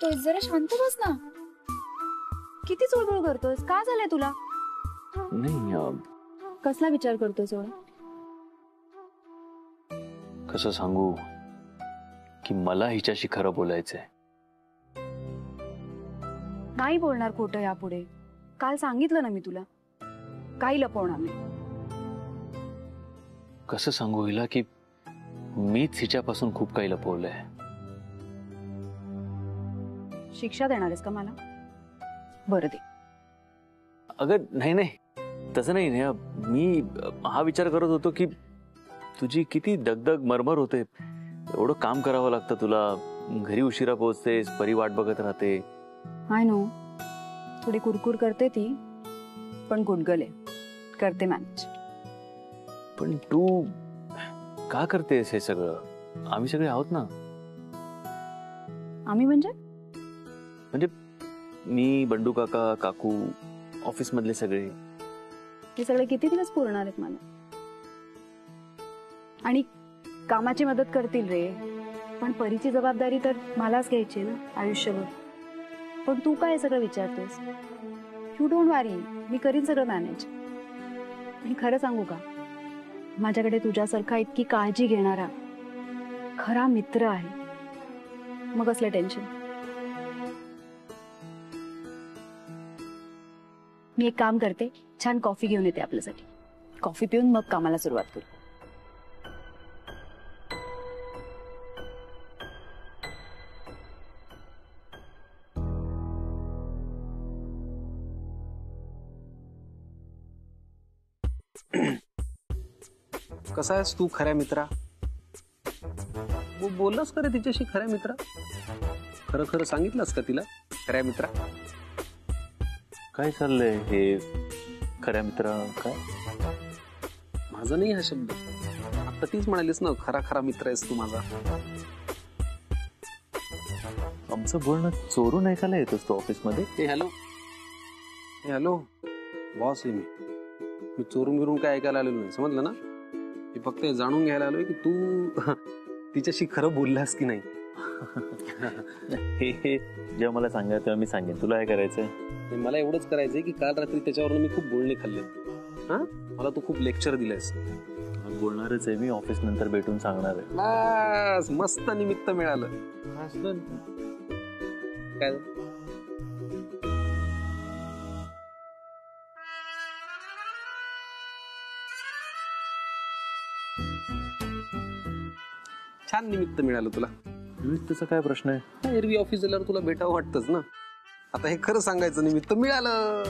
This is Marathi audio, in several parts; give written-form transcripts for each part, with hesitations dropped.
करतोय? जरा शांत बस ना. किती चोळबोळ करतोयस? का झालंय तुला? नाही कसला विचार करतोय सोडा? कसं सांगू की मला हिच्याशी खरं बोलायचंय. नाही बोलणार खोटं यापुढे. काल सांगितलं ना मी तुला, काही लपवणार नाही. कसं सांगू हिला की मीच हिच्यापासून खूप काही लपवलंय. शिक्षा देणार आहेस का मला? बरं दे. अगं नाही नाही तसं नाही नेहा. मी हा विचार करत होतो की तुझी किती दगदग मरमर होते. एवढं काम करावं लागतं तुला. घरी उशिरा पोहोचतेस, परी वाट बघत राहते. आय नो, थोडी कुरकुर करते ती, पण गुडगल आहे, करते मॅनेज. पण तू का करतेस हे सगळं? आम्ही सगळे आहोत ना. आम्ही म्हणजे? म्हणजे मी, बंडू काका, काकू, ऑफिस मधले सगळे. हे सगळे किती दिवस पुरणार आहेत मला? आणि कामाची मदत करतील रे, पण परीची जबाबदारी तर मलाच घ्यायची ना आयुष्यभर. पण तू काय सगळं विचारतोस? यू डोंट वरी, मी करीन सगळं मॅनेज. आणि खरं सांगू का, माझ्याकडे तुझ्यासारखा इतकी काळजी घेणारा खरा मित्र आहे. मग असलं टेन्शन. मी एक काम करते, छान कॉफी घेऊन येते आपल्यासाठी. कॉफी पिऊन मग कामाला सुरुवात करू. कसा आहेस तू खऱ्या मित्रा? बोललास का रे तिच्याशी खऱ्या मित्रा? खरं खरं सांगितलंस का तिला खऱ्या मित्रा? काय चाललंय हे खऱ्या मित्रा? काय माझा नाही हा शब्द. आता तीच म्हणालीस ना, खरा खरा मित्र आहेस तू माझा. आमचं बोलणं चोरून ऐकायला येतोस तू ऑफिस मध्ये? हे हॅलो, हे हॅलो, बॉस आहे मी. मी चोरून बिरून काय ऐकायला आलेलो नाही, समजलं ना? मी फक्त जाणून घ्यायला आलोय की तू तिच्याशी खरं बोललास की नाही. हे जेव्हा मला सांगायचं तेव्हा मी सांगेन. तुला काय करायचंय? मला एवढंच करायचंय की काल रात्री त्याच्यावर मी खूप बोलणे खाल्ले. हा, मला तू खूप लेक्चर दिलंयस. बोलणारच आहे मी. ऑफिस नंतर भेटून सांगणार आहे. बस, मस्त निमित्त मिळालं. काय छान निमित्त मिळालं तुला. निमित्तचा काय प्रश्न आहे? एरवी ऑफिस झाल्यावर तुला भेटावं वाटतंच ना. आता हे खरं सांगायचं निमित्त मिळालं.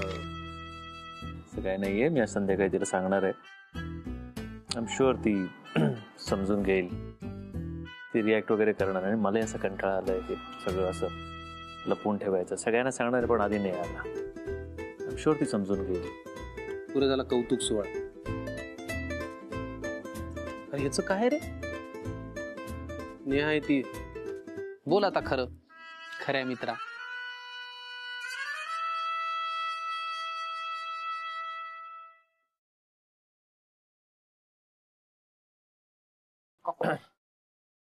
असं काय नाहीये. मी आज संध्याकाळी तिला सांगणार आहे. आय एम शुअर ती समजून घेईल. ती रिॲक्ट वगैरे करणार. आणि मला असं कंटाळा आलाय हे सगळं असं लपवून ठेवायचं. सगळ्यांना सांगणार पण आधी नाही आला. आय एम शुअर ती समजून घेईल. पुरे झाला कौतुक सोहळा. अरे ह्याचं काय रे? नेहा आहे ती. बोल आता खरं खऱ्या मित्रा.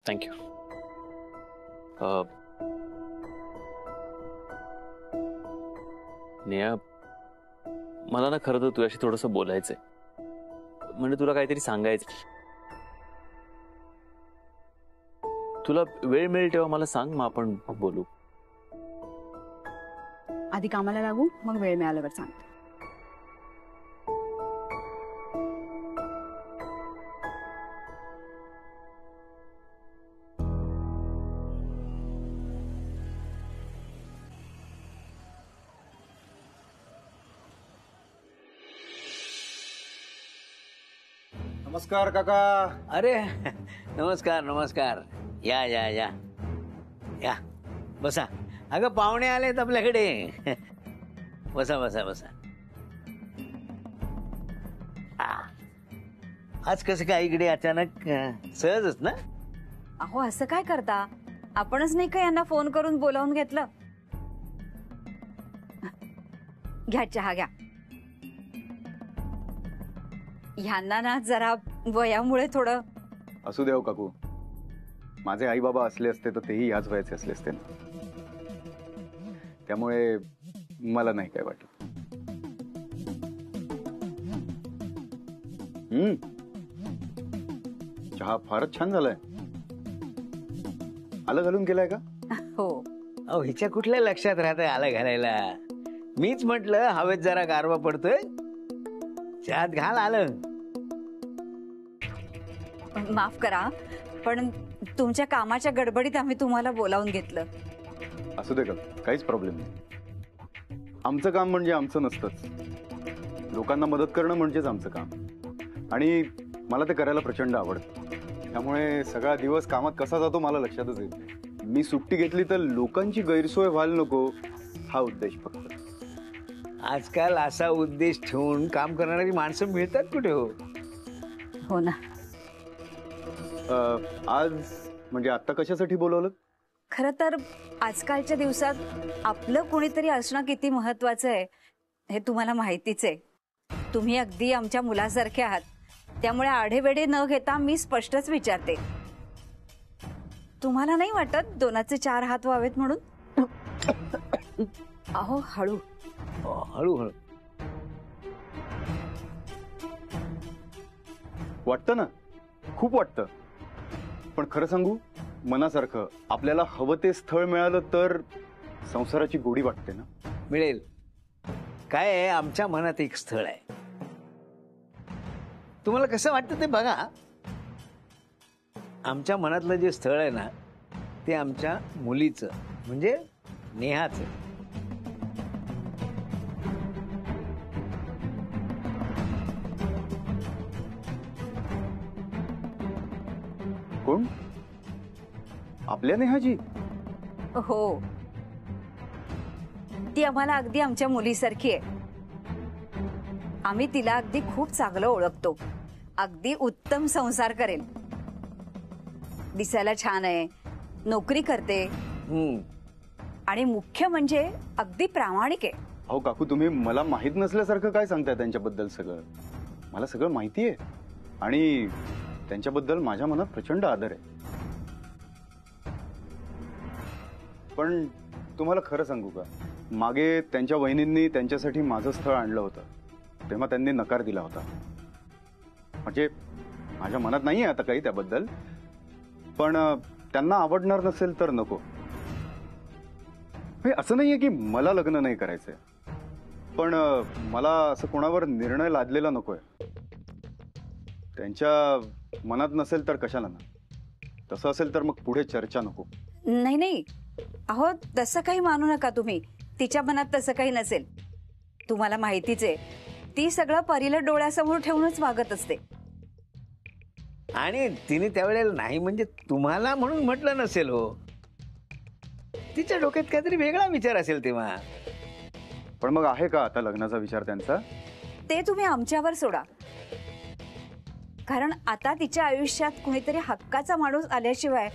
थँक्यू. नेहा, मला ना खरं तर तुझ्याशी थोडंसं बोलायचंय. म्हणजे तुला काहीतरी सांगायचं. तुला वेळ मिळेल तेव्हा मला सांग, मग आपण बोलू. आधी कामाला लागू, मग वेळ मिळाल्यावर सांगते. नमस्कार काका. अरे नमस्कार नमस्कार. या या या या, बसा. अगं पाहुणे आलेत आपल्याकडे. बसा बसा बसा. आज कसं काय इकडे अचानक? सहजच ना? अहो असं काय करता? आपणच नाही का यांना फोन करून बोलावून घेतलं? घ्या चहा घ्या. ह्यांना ना जरा वयामुळे थोडं. असू द्या काकू. माझे आई बाबा असले असते तर तेही याच वयाचे असले असते ना. त्यामुळे मला नाही काय वाटत. चहा फारच छान झालाय. आलं घालून केलाय का? हो. अहो हिच्या कुठल्या लक्षात राहतंय आलं घालायला. मीच म्हटलं हवेत जरा गारवा पडतोय, चहात घाल आलं. माफ करा, पण तुमच्या कामाच्या गडबडीत आम्ही तुम्हाला बोलावून घेतलं. असू दे का, काहीच प्रॉब्लेम नाही. आमचं काम म्हणजे आमचं नसतंच. लोकांना मदत करणं म्हणजेच आमचं काम, आणि मला ते करायला प्रचंड आवडतं. त्यामुळे सगळा दिवस कामात कसा जातो मला लक्षातच येत नाही. मी सुट्टी घेतली तर लोकांची गैरसोय व्हायला नको, हा उद्देश फक्त. आजकाल असा उद्देश ठेवून काम करणारी माणसं मिळतात कुठे हो. हो ना. आज म्हणजे आता कशासाठी बोलवलं? खरं तर आजकालच्या दिवसात आपलं कोणीतरी असणं किती महत्वाचं आहे हे तुम्हाला माहितीच आहे. तुम्ही अगदी आमच्या मुलासारखे आहात, त्यामुळे आढेवेढे न घेता मी स्पष्टच विचारते, तुम्हाला नाही वाटत दोनाचे चार हात व्हावेत म्हणून? अहो हळू हळूहळू. वाटतं ना, खूप वाटतं. पण खरं सांगू, मनासारखं आपल्याला हवं ते स्थळ मिळालं तर संसाराची गोडी वाटते ना. मिळेल. काय आहे, आमच्या मनात एक स्थळ आहे. तुम्हाला कसं वाटतं ते बघा. आमच्या मनातलं जे स्थळ आहे ना, ते आमच्या मुलीचं म्हणजे नेहाचं. कोण? आपल्या नेहाजी? हो, ती आम्हाला अगदी आमच्या मुलीसारखी आहे. आम्ही तिला अगदी खूप चांगलं ओळखतो. अगदी उत्तम संसार करेल, दिसायला छान आहे, नोकरी करते, आणि मुख्य म्हणजे अगदी प्रामाणिक आहे. अहो काकू, तुम्ही मला माहित नसल्यासारखं काय सांगताय त्यांच्याबद्दल? सगळं मला सगळं माहिती आहे, आणि त्यांच्याबद्दल माझ्या मनात प्रचंड आदर आहे. पण तुम्हाला खरं सांगू का, मागे त्यांच्या वहिनींनी त्यांच्यासाठी माझं स्थळ आणलं होतं, तेव्हा त्यांनी नकार दिला होता. म्हणजे माझ्या मनात नाही आहे आता काही त्याबद्दल, पण त्यांना आवडणार नसेल तर नको. असं नाहीये की मला लग्न नाही करायचंय, पण मला असं कोणावर निर्णय लादलेला नकोय. त्यांच्या मनात नसेल तर कशाला ना. तसं असेल तर मग पुढे चर्चा नको. नाही नाही, अहो तसं काही मानू नका तुम्ही. तिच्या मनात तसं काही नसेल. तुम्हाला माहितीच आहे, ती सगळं परीला डोळ्यासमोर ठेवूनच वागत असते. आणि तिने त्यावेळेला नाही म्हणजे तुम्हाला म्हणून म्हटलं नसेल हो. तिच्या डोक्यात काहीतरी वेगळा विचार असेल तेव्हा. पण मग आहे का आता लग्नाचा विचार त्यांचा? ते तुम्ही आमच्यावर सोडा. कारण आता तिच्या आयुष्यात कुणीतरी हक्काचा माणूस आल्याशिवाय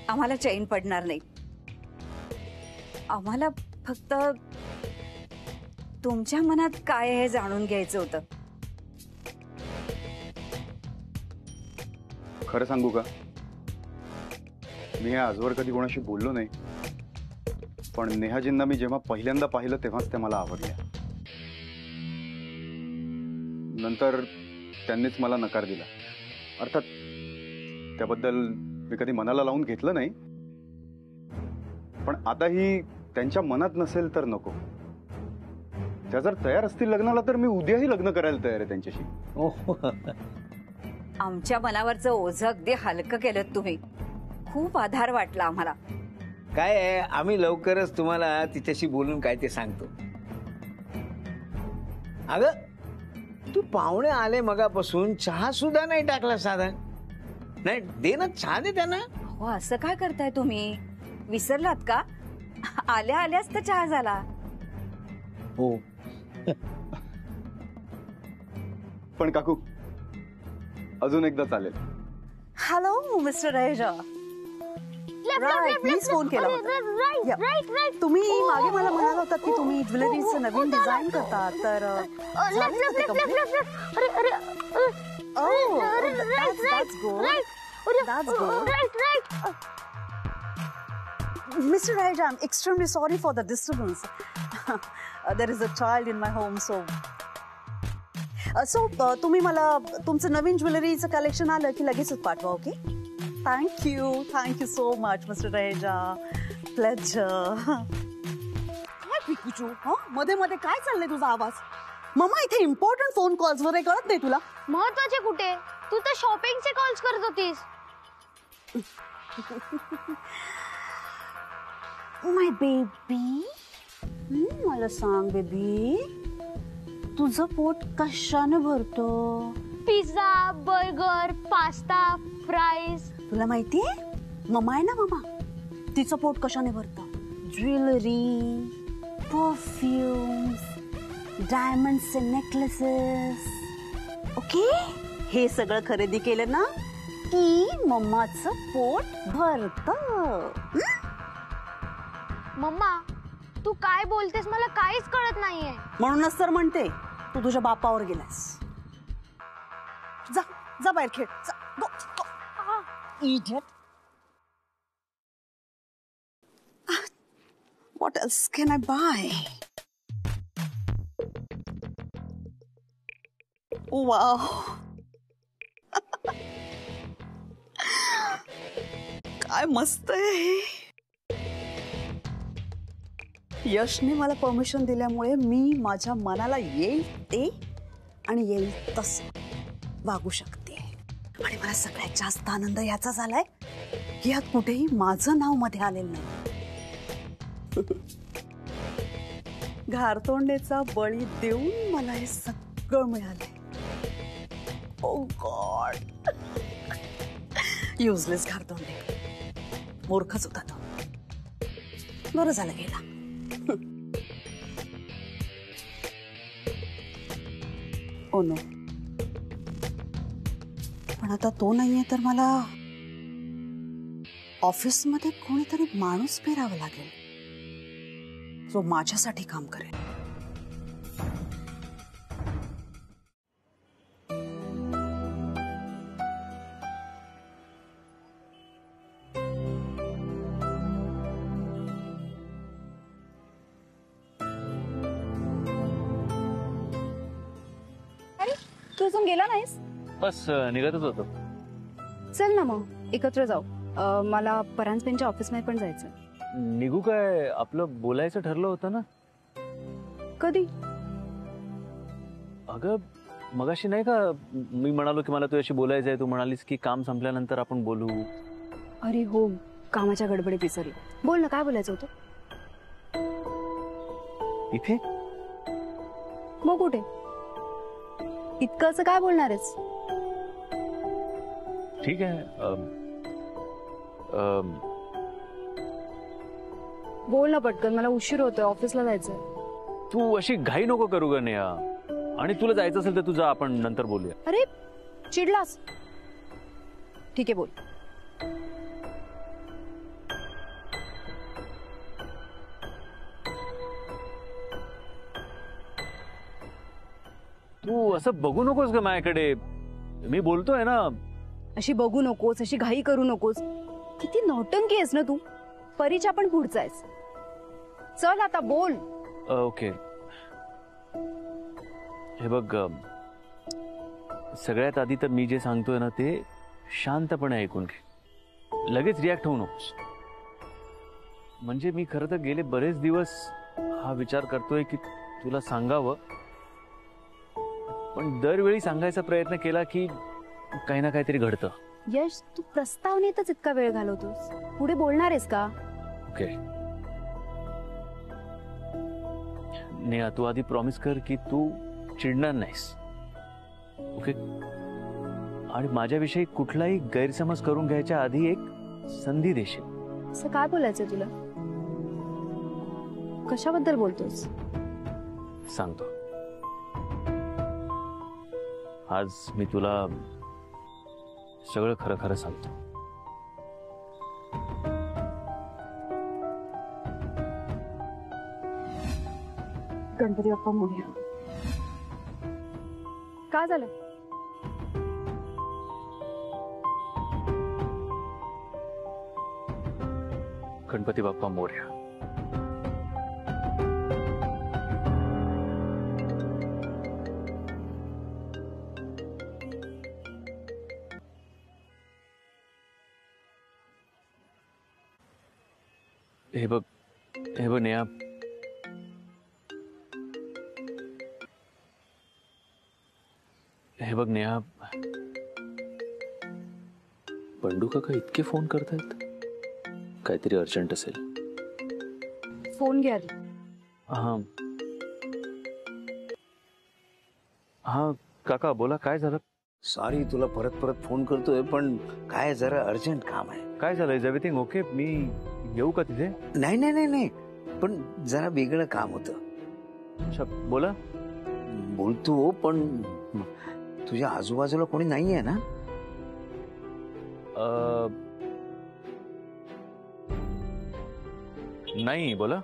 आम्हाला चैन पडणार नाही. आम्हाला फक्त तुमच्या मनात काय आहे हे जाणून घ्यायचं होतं. खरं सांगू का, मी आजवर कधी कोणाशी बोललो नाही, पण नेहाजींना मी जेव्हा पहिल्यांदा पाहिलं तेव्हाच त्या मला आवडल्या. नंतर त्यांनीच मला नकार दिला. अर्थात त्याबद्दल मी कधी मनाला लावून घेतलं नाही, पण आताही त्यांच्या मनात नसेल तर नको. त्या जर तयार असतील लग्नाला तर मी उद्याही लग्न करायला तयार आहे त्यांच्याशी. आमच्या मनावरचं ओझं अगदी हलकं केलं तुम्ही. खूप आधार वाटला आम्हाला. काय आहे, आम्ही लवकरच तुम्हाला तिच्याशी बोलून काय ते सांगतो. अगं तू पाहुणे आले मगापासून चहा सुद्धा नाही टाकला साधा. नाही दे ना, चहा दे त्यांना. हो, असं काय करताय तुम्ही? विसरलात का? आल्या आल्याच तर चहा झाला. हो. पण काकू, अजून एकदा चालेल? हॅलो मिस्टर रायजा. मीच फोन केला होता. तुम्ही मागे मला म्हणाला होता की तुम्ही ज्वेलरीचं नवीन डिझाईन करता, तर Mr. Raja, I'm extremely sorry for the disturbance. There is a child in my home, so. तुम्ही मला तुमचं नवीन ज्वेलरीचं कलेक्शन आलं की लगेचच पाठवा, okay? Thank you so much mister Raheja. Pleasure. काय पिकूचू? मध्ये मध्ये काय चाललंय तुझा आवाज? मम्मा इथे इम्पॉर्टंट फोन कॉल्स वगैरे कळत नाही तुला? महत्वाचे कुठे? तू तर शॉपिंगचे कॉल्स करत होतीस. माय बेबी, मला सांग बेबी, तुझं पोट कशाने भरतो? Pizza, burger, pasta, fries. तुला माहितीये मम्मा आहे ना, मम्मा तिचं पोट कशाने भरतं? ज्वेलरी, परफ्युम्स, डायमंडचे नेकलेसेस. ओके, हे सगळं खरेदी केलं ना की मम्माचं पोट भरतं. मम्मा तू काय बोलतेस मला काहीच कळत नाहीये. म्हणूनच तर म्हणते तू तुझ्या बापावर गेलास. जा जा बाहेर खेळ. Idiot. What else can I buy? Wow. काय मस्त आहे. यशने मला परमिशन दिल्यामुळे मी माझ्या मनाला येईल ते आणि येईल तसं वागू शकते. आणि मला सगळ्यात जास्त आनंद याचा झालाय की यात कुठेही माझं नाव मध्ये आलेलं नाही. घारतोंडेचा बळी देऊन मला हे सगळं मिळालंय. ओ गॉड, युजलेस घारतोंडे. मूर्खच होता तो. बरं झालं गेला. ओ नो, पण आता तो नाहीये तर मला ऑफिसमध्ये कोणीतरी माणूस पेरावा लागेल जो माझ्यासाठी काम करेल. अरे तू अजून गेला नाहीस? बस निघतच होतो. चल ना मग एकत्र जाऊ. मला परांजपेंच्या ऑफिसमध्ये पण जायचं. निघू काय? आपलं बोलायचं ठरलं होतं ना. कधी? अगं मगाशी नाही का मी म्हणालो की मला तुझ्याशी बोलायचंय, तू म्हणालीस की काम संपल्यानंतर आपण बोलू. अरे हो, कामाच्या गडबडीत विसरले. बोल ना, काय बोलायचं होतं? इथे मग कुठे? इतकं असं काय बोलणार आहेस? ठीक आहे. बोल ना पटकन, मला उशीर होतोय, ऑफिसला जायचंय. तू अशी घाई नको करू ग नेहा. आणि तुला जायचं असेल तर तुझा आपण नंतर बोलूया. अरे चिडलास? ठीक आहे, बोल. तू असं बघू नकोस ग माझ्याकडे. मी बोलतोय ना. अशी बघू नकोस, अशी घाई करू नकोस. किती नौटंकी आहेस ना तू. परीच्या पण पुढचा आहेस. चल आता बोल. ओके, हे बघ, सगळ्यात आधी तर मी जे सांगतोय ना ते शांतपणे ऐकून घे. लगेच रिॲक्ट होऊ नकोस. म्हणजे मी खरं तर गेले बरेच दिवस हा विचार करतोय की तुला सांगावं, पण दरवेळी सांगायचा प्रयत्न केला की काही ना काहीतरी घडतं. यश, तू प्रस्तावनेतच इतका वेळ घालवतोस. पुढे बोलणार आहेस का? ओके नेहा, तू आधी प्रॉमिस कर की तू चिडणार नाहीस. ओके, आणि माझ्याविषयी कुठलाही गैरसमज करून घ्यायच्या आधी एक संधी देशील. असं काय बोलायचंय तुला? कशाबद्दल बोलतोस? सांगतो. आज मी तुला सगळं खरं खरं सांगतो. गणपती बाप्पा मोरया. का झालं? गणपती बाप्पा मोरया. हे बघ नेहा, हे बघ नेहा, बंडू काका इतके फोन करतायत, काहीतरी अर्जंट असेल. फोन घ्या रे. हा हा काका बोला, काय झालं? सॉरी तुला परत परत फोन करतोय, पण काय जरा अर्जंट काम आहे. काय झालं? Is everything okay? मी येऊ का तिथे? नाही नाही नाही नाही, पण जरा वेगळं काम होतं. अच्छा बोला. बोलतो, पण तुझ्या आजूबाजूला कोणी नाहीये ना? नाही, बोला.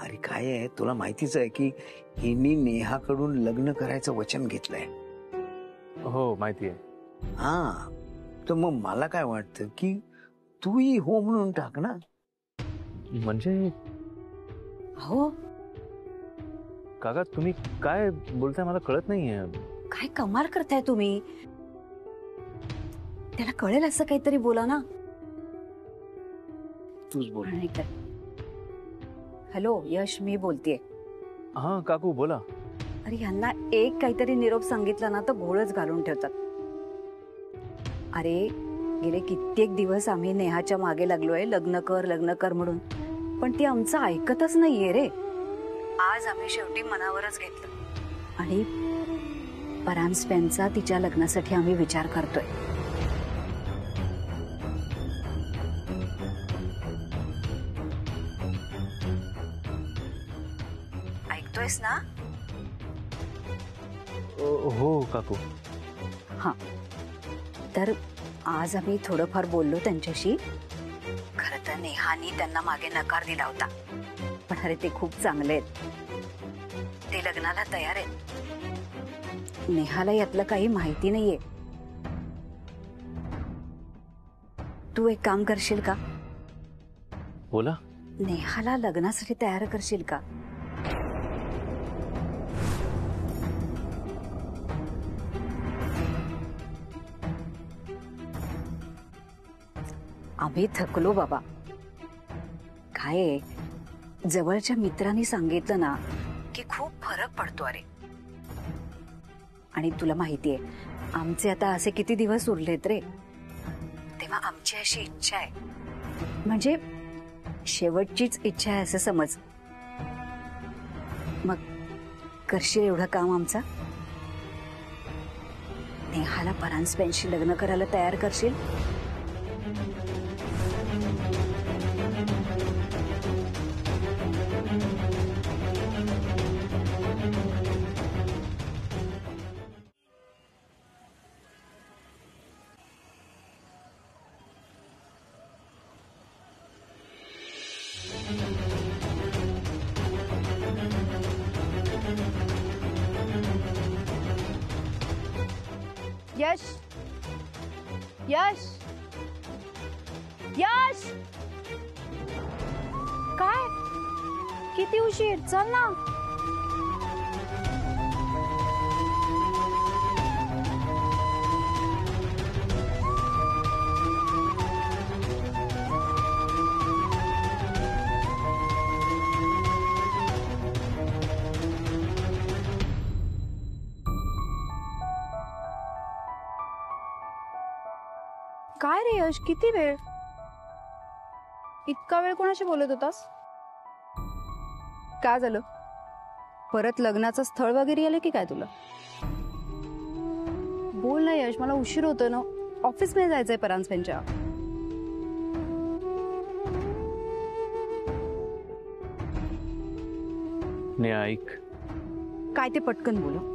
अरे काय आहे, तुला माहितीच आहे की हिनी नेहाकडून लग्न करायचं वचन घेतलंय. हो माहिती आहे. हा, तर मग मला काय वाटतं की तूही हो म्हणून टाक ना. म्हणजे हो, काका तुम्ही काय बोलताय मला कळत नाहीये. काय कमाल करताय तुम्ही. त्याला कळेल असं काहीतरी बोला ना. तूच बोल. हॅलो यश, मी बोलतेय. हा काकू बोला. अरे ह्यांना एक काहीतरी निरोप सांगितला ना तर घोळच घालून ठेवतात. अरे गेले कित्येक दिवस आम्ही नेहाच्या मागे लागलोय, लग्न कर म्हणून, पण ती आमचं ऐकतच नाहीये रे. आज आम्ही शेवटी मनावरच घेतलं आणि परांजपेंचा तिच्या लग्नासाठी आम्ही विचार करतोय. ऐकतोयस ना? हो काकू. हा, तर आज आम्ही थोडंफार बोललो त्यांच्याशी. खरं तर नेहानी त्यांना मागे नकार दिला होता, पण अरे ते खूप चांगले आहेत, ते लग्नाला तयार आहेत. नेहाला यातलं काही माहिती नाहीये. तू एक काम करशील का? बोला. नेहाला लग्नासाठी तयार करशील का? आम्ही थकलो बाबा. काय जवळच्या मित्रांनी सांगितलं ना की खूप फरक पडतो. अरे आणि तुला माहितीये आमचे आता असे किती दिवस उरलेत रे, तेव्हा आमची अशी इच्छा आहे, म्हणजे शेवटचीच इच्छा आहे असं समज. मग करशील एवढं काम आमचं? नेहाला परांजपेंशी लग्न करायला तयार करशील? यश, यश, यश, काय किती उशीर? चल ना. काय रे यश, किती वेळ? इतका वेळ कोणाशी बोलत होतास? काय झालं? परत लग्नाचं स्थळ वगैरे आलं की काय तुला? बोल ना यश, मला उशीर होतोय ना, ऑफिस मध्ये जायचंय परांजपेंच्या. नेहा ऐक. काय ते पटकन बोल.